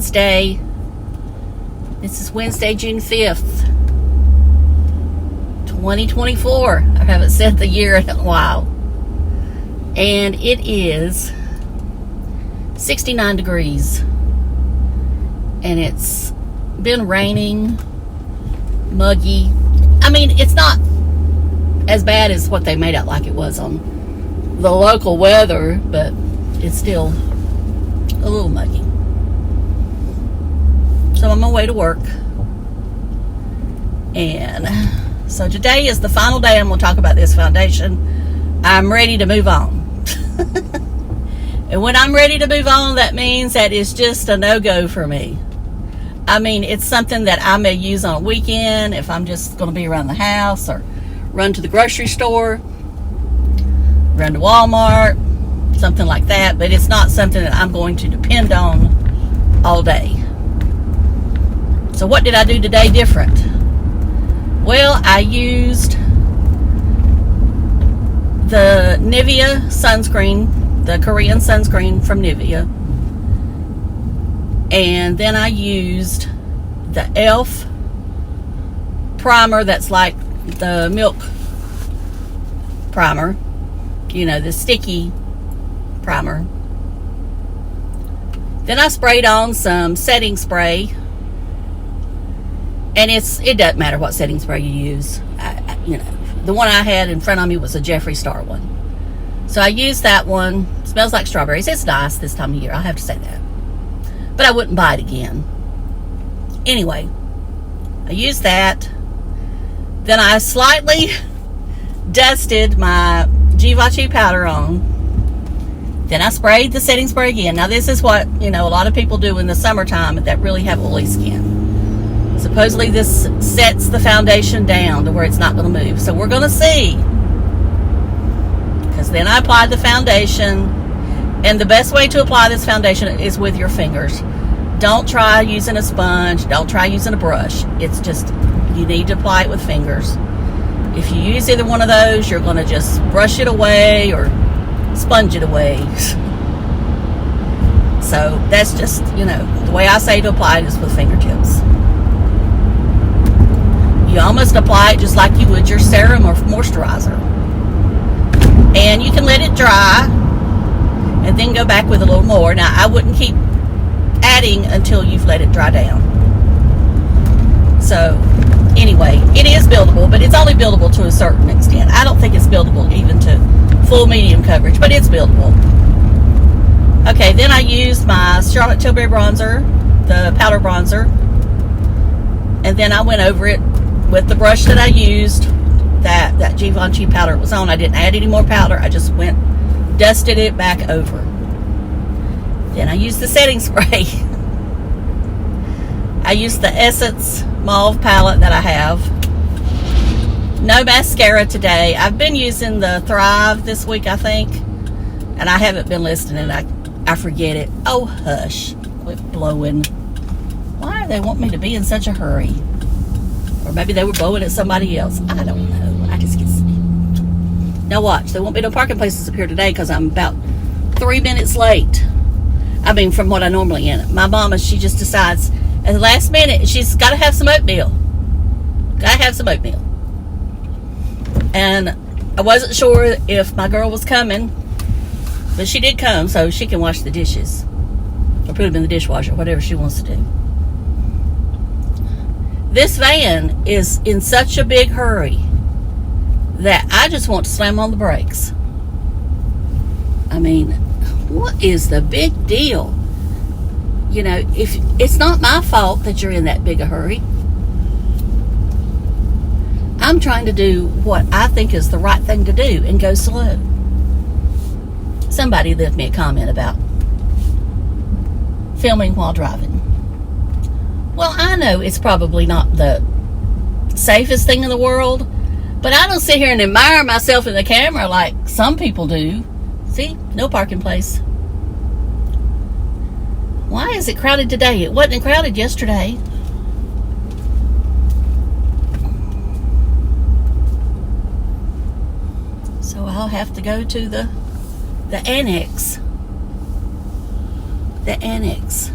Wednesday. This is Wednesday, June 5th, 2024. I haven't said the year in a while. And it is 69 degrees. And it's been raining, muggy. I mean, it's not as bad as what they made out like it was on the local weather, but it's still a little muggy. So I'm on my way to work. And so today is the final day I'm going to talk about this foundation. I'm ready to move on. And when I'm ready to move on, that means that it's just a no-go for me. I mean, it's something that I may use on a weekend if I'm just going to be around the house, or run to the grocery store, run to Walmart, something like that. But it's not something that I'm going to depend on all day. So what did I do today different? Well, I used the Nivea sunscreen, the Korean sunscreen from Nivea. And then I used the e.l.f. primer that's like the milk primer. You know, the sticky primer. Then I sprayed on some setting spray. And it doesn't matter what setting spray you use. You know, the one I had in front of me was a Jeffree Star one. So I used that one. Smells like strawberries. It's nice this time of year, I'll have to say that. But I wouldn't buy it again. Anyway, I used that. Then I slightly dusted my Givenchy powder on. Then I sprayed the setting spray again. Now this is what, you know, a lot of people do in the summertime that really have oily skin. Supposedly this sets the foundation down to where it's not going to move. So we're going to see. Because then I applied the foundation. And the best way to apply this foundation is with your fingers. Don't try using a sponge. Don't try using a brush. It's just, you need to apply it with fingers. If you use either one of those, you're going to just brush it away or sponge it away. So that's just, you know, the way I say to apply it is with fingertips. You almost apply it just like you would your serum or moisturizer. And you can let it dry and then go back with a little more. Now, I wouldn't keep adding until you've let it dry down. So, anyway, it is buildable, but it's only buildable to a certain extent. I don't think it's buildable even to full medium coverage, but it's buildable. Okay, then I used my Charlotte Tilbury bronzer, the powder bronzer, and then I went over it with the brush that I used, that Givenchy powder was on. I didn't add any more powder. I just dusted it back over. Then I used the setting spray. I used the Essence Mauve palette that I have. No mascara today. I've been using the Thrive this week, I think. And I haven't been listening. I forget it. Oh, hush. Quit blowing. Why do they want me to be in such a hurry? Or maybe they were blowing at somebody else. I don't know. I just get... Now watch. There won't be no parking places up here today because I'm about 3 minutes late. I mean, from what I normally am. My mama, she just decides at the last minute she's got to have some oatmeal. Got to have some oatmeal. And I wasn't sure if my girl was coming, but she did come, so she can wash the dishes or put them in the dishwasher, whatever she wants to do. This van is in such a big hurry that I just want to slam on the brakes. I mean, what is the big deal? You know, if it's not my fault that you're in that big a hurry. I'm trying to do what I think is the right thing to do and go slow. Somebody left me a comment about filming while driving. Well, I know it's probably not the safest thing in the world, but I don't sit here and admire myself in the camera like some people do. See? No parking place. Why is it crowded today? It wasn't crowded yesterday. So I'll have to go to the annex. The annex.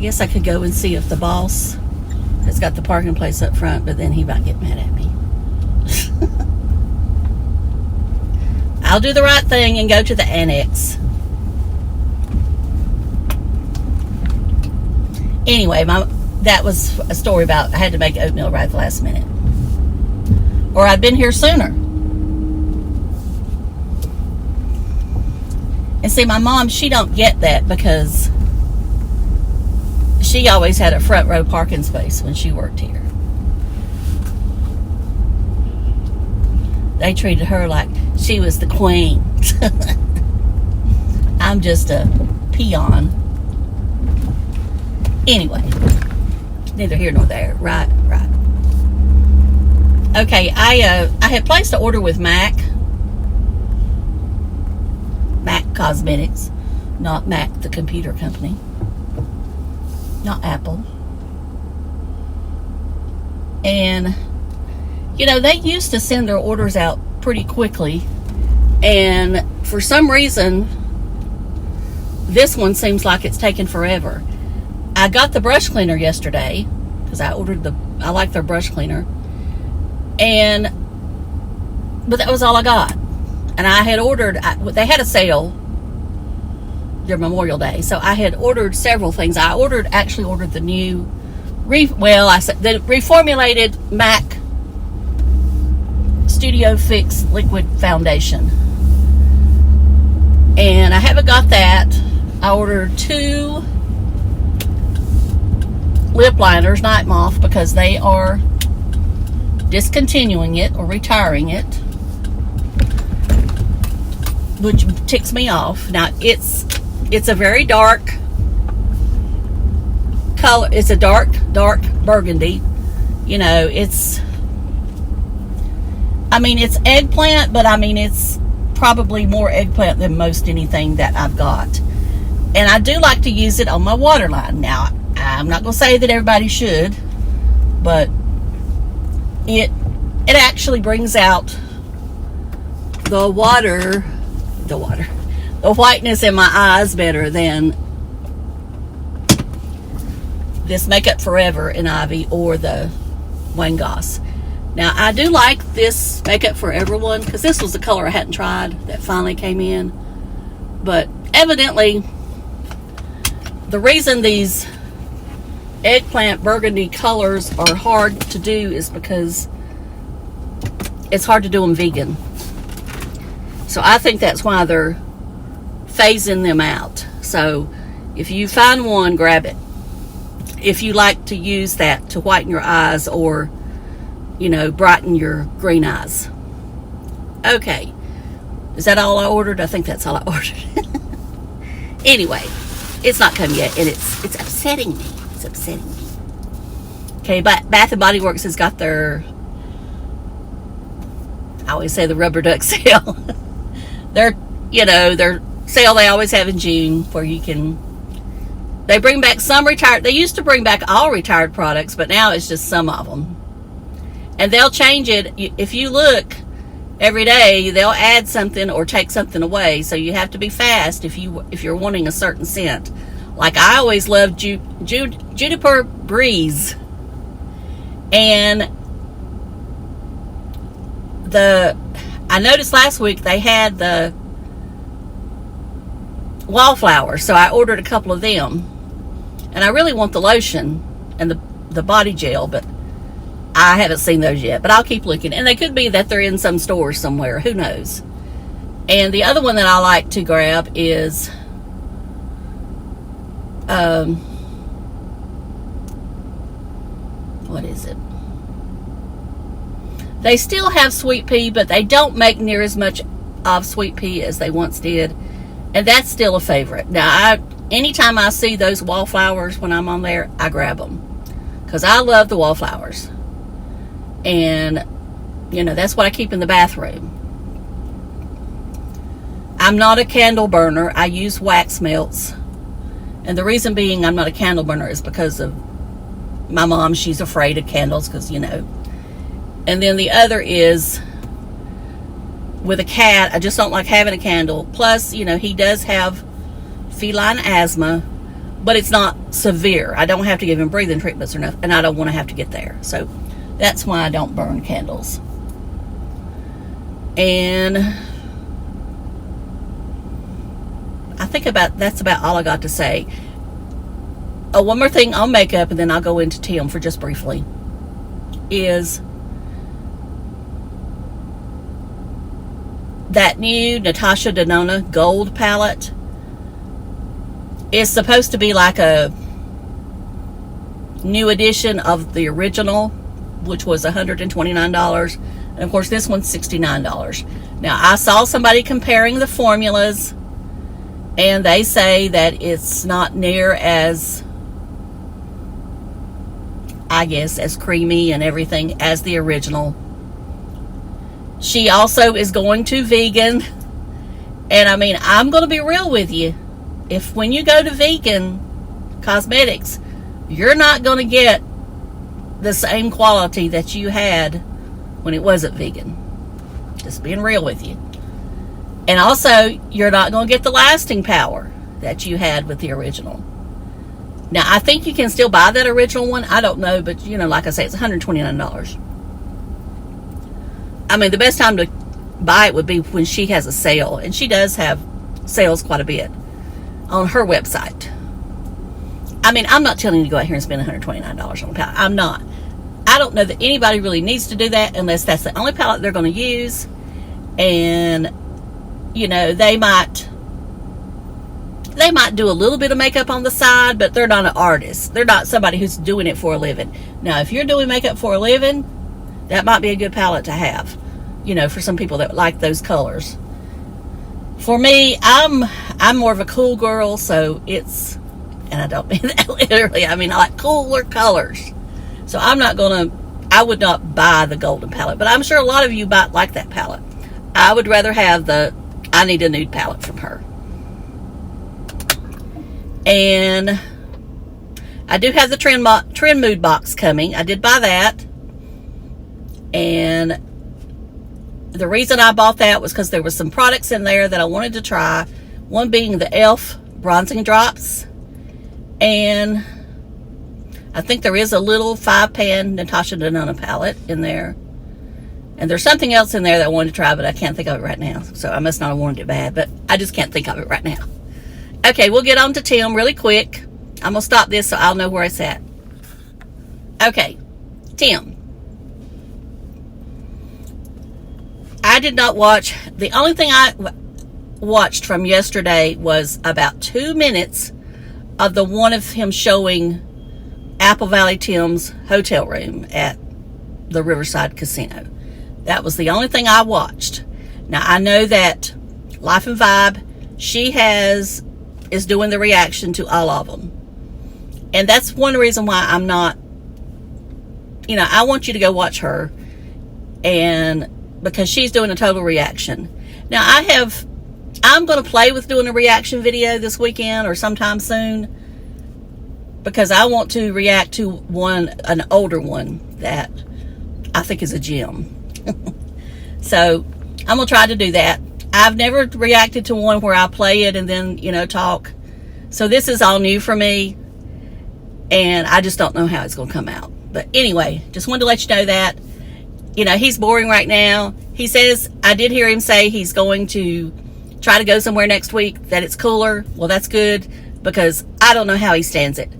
guess I could go and see if the boss has got the parking place up front, but then he might get mad at me. I'll do the right thing and go to the annex. Anyway, that was a story about I had to make oatmeal right at the last minute. Or I'd been here sooner. And see, my mom, she don't get that because she always had a front row parking space when she worked here. They treated her like she was the queen. I'm just a peon. Anyway, neither here nor there. Right. Okay, I had placed an order with MAC Cosmetics, not Mac the computer company, not Apple. And you know, they used to send their orders out pretty quickly, and for some reason this one seems like it's taken forever. I got the brush cleaner yesterday because I like their brush cleaner, but that was all I got. And I had ordered, they had a sale their Memorial Day, so I had ordered several things. I actually ordered the new the reformulated MAC Studio Fix liquid foundation, and I haven't got that. I ordered 2 lip liners, Night Moth, because they are discontinuing it or retiring it, which ticks me off. Now it's a very dark color. It's a dark burgundy. You know, it's eggplant, but it's probably more eggplant than most anything that I've got. And I do like to use it on my waterline. Now, I'm not going to say that everybody should, but it actually brings out the whiteness in my eyes better than this Makeup Forever in Ivy or the Wayne Goss. Now, I do like this Makeup Forever one because this was the color I hadn't tried that finally came in. But evidently, the reason these eggplant burgundy colors are hard to do is because it's hard to do them vegan. So I think that's why they're phasing them out. So if you find one, grab it. If you like to use that to whiten your eyes or, you know, brighten your green eyes. Okay. Is that all I ordered? I think that's all I ordered. Anyway, it's not come yet, and it's upsetting me. It's upsetting me. Okay, but Bath & Body Works has got their, I always say the rubber duck sale. Their sale they always have in June where they bring back some retired, they used to bring back all retired products, but now it's just some of them. And they'll change it. If you look every day, they'll add something or take something away. So you have to be fast if you're wanting a certain scent. Like I always loved Juniper Breeze. And I noticed last week they had the Wallflower, so I ordered a couple of them. And I really want the lotion and the body gel, but I haven't seen those yet. But I'll keep looking. And they could be that they're in some store somewhere. Who knows? And the other one that I like to grab is what is it? They still have Sweet Pea, but they don't make near as much of Sweet Pea as they once did. And that's still a favorite. Now, anytime I see those Wallflowers when I'm on there, I grab them. Because I love the Wallflowers. And, you know, that's what I keep in the bathroom. I'm not a candle burner. I use wax melts. And the reason being I'm not a candle burner is because of my mom. She's afraid of candles because, you know. And then the other is with a cat, I just don't like having a candle. Plus, you know, he does have feline asthma, but it's not severe. I don't have to give him breathing treatments or nothing, and I don't want to have to get there. So that's why I don't burn candles. And I think that's about all I got to say. Oh, one more thing on makeup, and then I'll go into Tim for just briefly, is that new Natasha Denona Gold palette is supposed to be like a new edition of the original, which was $129. And of course, this one's $69. Now, I saw somebody comparing the formulas, and they say that it's not near as, I guess, as creamy and everything as the original. She also is going to vegan. And I mean, I'm going to be real with you. If when you go to vegan cosmetics, you're not going to get the same quality that you had when it wasn't vegan. Just being real with you. And also, you're not going to get the lasting power that you had with the original. Now, I think you can still buy that original one. I don't know, but, you know, like I say, it's $129. I mean, the best time to buy it would be when she has a sale. And she does have sales quite a bit on her website. I mean, I'm not telling you to go out here and spend $129 on a palette. I'm not. I don't know that anybody really needs to do that unless that's the only palette they're going to use. And, you know, they might do a little bit of makeup on the side, but they're not an artist. They're not somebody who's doing it for a living. Now, if you're doing makeup for a living, that might be a good palette to have, you know, for some people that like those colors. For me, I'm more of a cool girl, so it's, and I don't mean that literally, I mean I like cooler colors. So I would not buy the golden palette, but I'm sure a lot of you might like that palette. I would rather have the I Need a Nude palette from her. And I do have the Trend Mood box coming. I did buy that. And the reason I bought that was because there was some products in there that I wanted to try. One being the e.l.f. bronzing drops. And I think there is a little 5-pan Natasha Denona palette in there. And there's something else in there that I wanted to try, but I can't think of it right now. So I must not have wanted it bad, but I just can't think of it right now. Okay, we'll get on to Tim really quick. I'm going to stop this so I'll know where it's at. Okay, Tim. I did not watch. The only thing I watched from yesterday was about 2 minutes of the one of him showing Apple Valley Tim's hotel room at the Riverside Casino. That was the only thing I watched. Now, I know that Life and Vibe, she is doing the reaction to all of them. And that's one reason why I'm not, you know, I want you to go watch her. And because she's doing a total reaction. Now, I'm going to play with doing a reaction video this weekend or sometime soon, because I want to react to an older one that I think is a gem. So I'm going to try to do that. I've never reacted to one where I play it and then, you know, talk. So this is all new for me, and I just don't know how it's going to come out. But anyway, just wanted to let you know that. You know, he's boring right now. He says, I did hear him say he's going to try to go somewhere next week that it's cooler. Well, that's good, because I don't know how he stands it.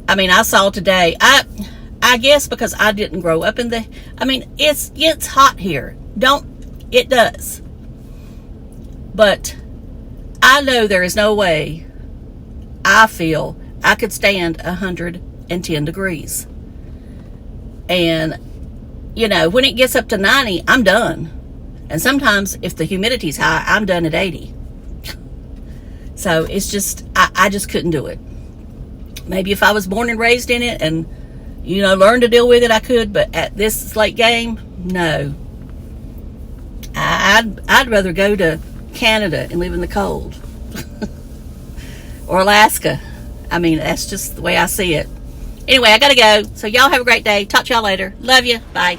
I mean, I saw today, I guess because I didn't grow up in it's hot here. It does. But I know there is no way I feel I could stand 110 degrees. And, you know, when it gets up to 90, I'm done. And sometimes if the humidity's high, I'm done at 80. So it's just, I just couldn't do it. Maybe if I was born and raised in it and, you know, learned to deal with it, I could. But at this late game, no. I'd rather go to Canada and live in the cold. Or Alaska. I mean, that's just the way I see it. Anyway, I gotta go. So y'all have a great day. Talk to y'all later. Love you. Bye.